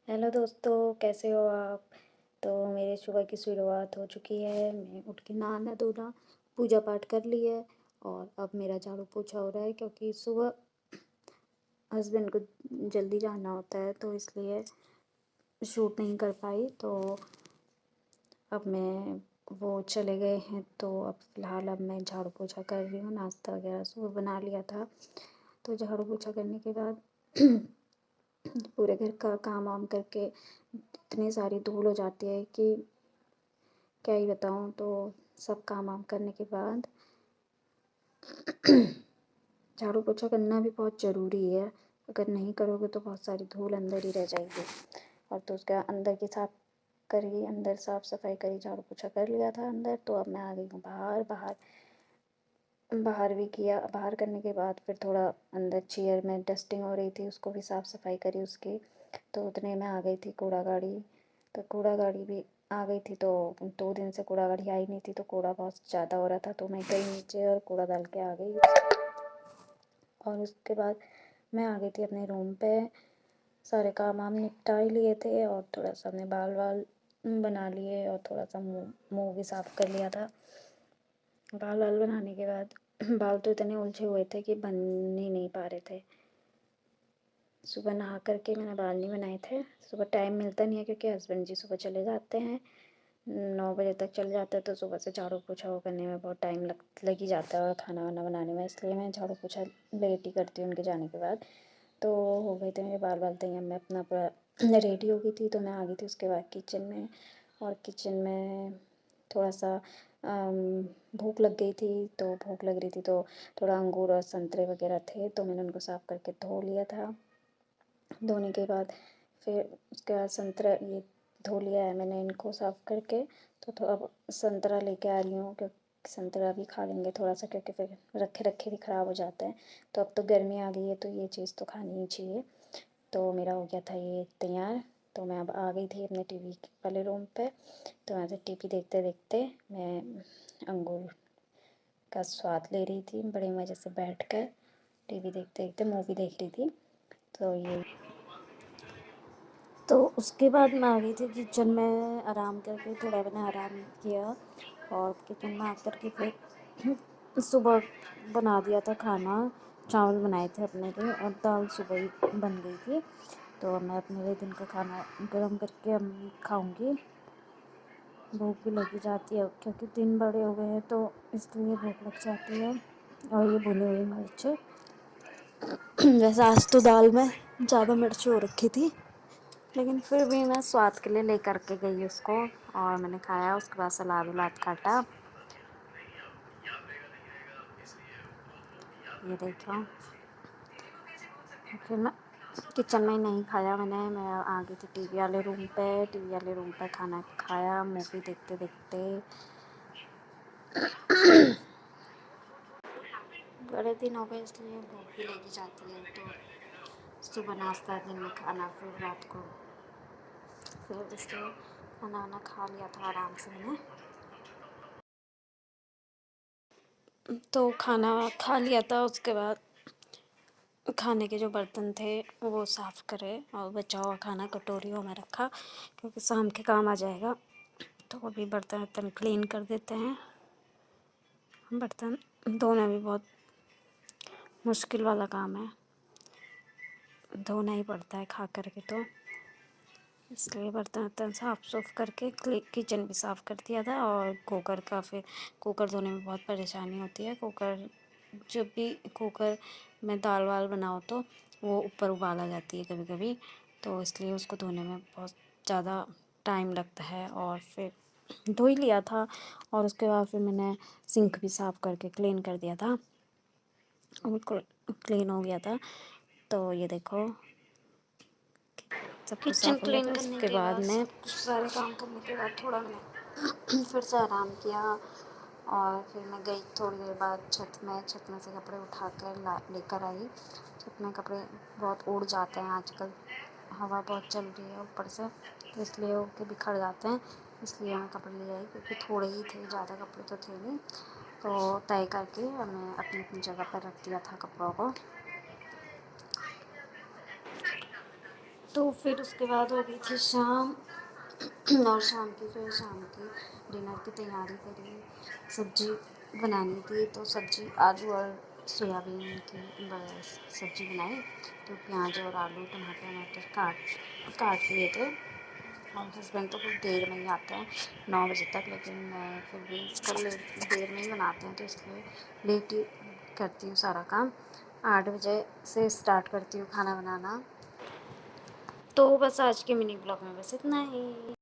Hello दोस्तों, कैसे हो आप? तो मेरे सुबह की शुरुआत हो चुकी है। मैं उठ के नहाना धोना पूजा पाठ कर ली है और अब मेरा झाड़ू पोछा हो रहा है क्योंकि सुबह हस्बैंड को जल्दी जाना होता है तो इसलिए शूट नहीं कर पाई। तो अब मैं वो चले गए हैं तो अब फ़िलहाल अब मैं झाड़ू पोछा कर रही हूँ। नाश्ता वगैरह सुबह बना लिया था तो झाड़ू पोछा करने के बाद पूरे घर का काम वाम करके इतनी सारी धूल हो जाती है कि क्या ही बताऊँ। तो सब काम वाम करने के बाद झाड़ू पोछा करना भी बहुत ज़रूरी है। अगर नहीं करोगे तो बहुत सारी धूल अंदर ही रह जाएगी। और तो उसके अंदर की साफ करी, अंदर साफ़ सफाई करी, झाड़ू पोछा कर लिया था अंदर। तो अब मैं आ गई हूँ बाहर। बाहर भी किया। बाहर करने के बाद फिर थोड़ा अंदर चेयर में डस्टिंग हो रही थी, उसको भी साफ़ सफाई करी उसकी। तो उतने में आ गई थी कूड़ा गाड़ी। तो कूड़ा गाड़ी भी आ गई थी। तो 2 दिन से कूड़ा गाड़ी आई नहीं थी तो कूड़ा बहुत ज़्यादा हो रहा था तो मैं गई नीचे और कूड़ा डाल के आ गई। और उसके बाद मैं आ गई थी अपने रूम पे। सारे काम वाम निपटा ही लिए थे और थोड़ा सा अपने बाल वाल बना लिए और थोड़ा सा मुँह मुँह भी साफ़ कर लिया था। बाल वाल बनाने के बाद बाल तो इतने उलझे हुए थे कि बन ही नहीं पा रहे थे। सुबह नहा करके मैंने बाल नहीं बनाए थे। सुबह टाइम मिलता नहीं है क्योंकि हस्बैंड जी सुबह चले जाते हैं, 9 बजे तक चले जाते हैं। तो सुबह से झाड़ू पोछा वो करने में बहुत टाइम लग ही जाता है और खाना वाना बनाने में, इसलिए मैं झाड़ू पोछा लेट ही करती हूँ उनके जाने के बाद। तो हो गए थे मेरे बाल बाल तैयार। मैं अपना पूरा रेडी हो गई थी तो मैं आ गई थी उसके बाद किचन में। और किचन में थोड़ा सा भूख लग गई थी। तो भूख लग रही थी तो थोड़ा अंगूर और संतरे वगैरह थे तो मैंने उनको साफ़ करके धो लिया था। धोने के बाद फिर उसके बाद संतरा ये धो लिया है मैंने इनको साफ़ करके। तो थोड़ा संतरा लेके आ रही हूँ क्योंकि संतरा भी खा लेंगे थोड़ा सा, क्योंकि फिर रखे रखे भी ख़राब हो जाते हैं। तो अब तो गर्मी आ गई है तो ये चीज़ तो खानी ही चाहिए। तो मेरा हो गया था ये तैयार। तो मैं अब आ गई थी अपने टीवी वाले रूम पे। तो वहाँ से टीवी देखते देखते मैं अंगूर का स्वाद ले रही थी बड़े मज़े से बैठ कर। टीवी देखते देखते मूवी देख रही थी। तो ये तो उसके बाद मैं आ गई थी किचन में आराम करके। थोड़ा मैंने आराम किया और किचन में आकर के फिर सुबह बना दिया था खाना। चावल बनाए थे अपने लिए और दाल सुबह ही बन गई थी। तो मैं अपने लिए दिन का खाना गर्म करके अब खाऊंगी। भूख भी लगी जाती है क्योंकि दिन बड़े हो गए हैं तो इसलिए भूख लग जाती है। और ये भुनी हुई मिर्च वैसे आज तो दाल में ज़्यादा मिर्च हो रखी थी, लेकिन फिर भी मैं स्वाद के लिए लेकर के गई उसको और मैंने खाया। उसके बाद सलाद वलाद काटा। ये देखो, फिर मैं किचन में ही नहीं खाया मैं आ गई थी टीवी वाले रूम पे। टीवी वाले रूम पे खाना खाया मूवी देखते देखते। बड़े दिन हो गए इसलिए भूख भी लगी जाती है। तो सुबह नाश्ता, दिन में खाना, फिर रात को फिर इसलिए खाना वाना खा लिया था आराम से मैंने। तो खाना खा लिया था उसके बाद खाने के जो बर्तन थे वो साफ़ करे और बचा हुआ खाना कटोरियों में रखा क्योंकि शाम के काम आ जाएगा। तो अभी बर्तन वर्तन क्लीन कर देते हैं। बर्तन धोना भी बहुत मुश्किल वाला काम है, धोना ही पड़ता है खा कर के। तो इसलिए बर्तन वर्तन साफ़ सुफ करके किचन भी साफ़ कर दिया था। और कुकर का फिर कुकर धोने में बहुत परेशानी होती है। कुकर जब भी कुकर में दाल वाल बनाओ तो वो ऊपर उबाल आ जाती है कभी कभी। तो इसलिए उसको धोने में बहुत ज़्यादा टाइम लगता है। और फिर धो ही लिया था और उसके बाद फिर मैंने सिंक भी साफ़ करके क्लीन कर दिया था। बिल्कुल क्लीन हो गया था। तो ये देखो सब कुछ किचन साफ़ हो गया क्लीन था। करने उसके के बाद बाद मैं सब कुछ सारे काम करने के बाद थोड़ा मैं फिर से आराम किया और फिर मैं गई थोड़ी देर बाद छत में से कपड़े उठा कर लेकर आई। छत में कपड़े बहुत उड़ जाते हैं आजकल, हवा बहुत चल रही है ऊपर से तो इसलिए उड़ के बिखर जाते हैं। इसलिए मैं कपड़े ले आई क्योंकि थोड़े ही थे, ज़्यादा कपड़े तो थे नहीं। तो तय करके मैं अपनी अपनी जगह पर रख दिया था कपड़ों को। तो फिर उसके बाद हो गई थी शाम और शाम की डिनर की तैयारी करी। सब्ज़ी बनानी थी तो सब्ज़ी आलू और सोयाबीन की सब्ज़ी बनाई। तो प्याज और आलू टमाटर वमाटर काट लिए थे। और हस्बैंड तो कुछ देर में ही आते हैं 9 बजे तक, लेकिन मैं फिर भी कल देर में ही बनाते हैं तो इसलिए लेट ही करती हूँ सारा काम। 8 बजे से स्टार्ट करती हूँ खाना बनाना। तो बस आज के मिनी ब्लॉग में बस इतना ही।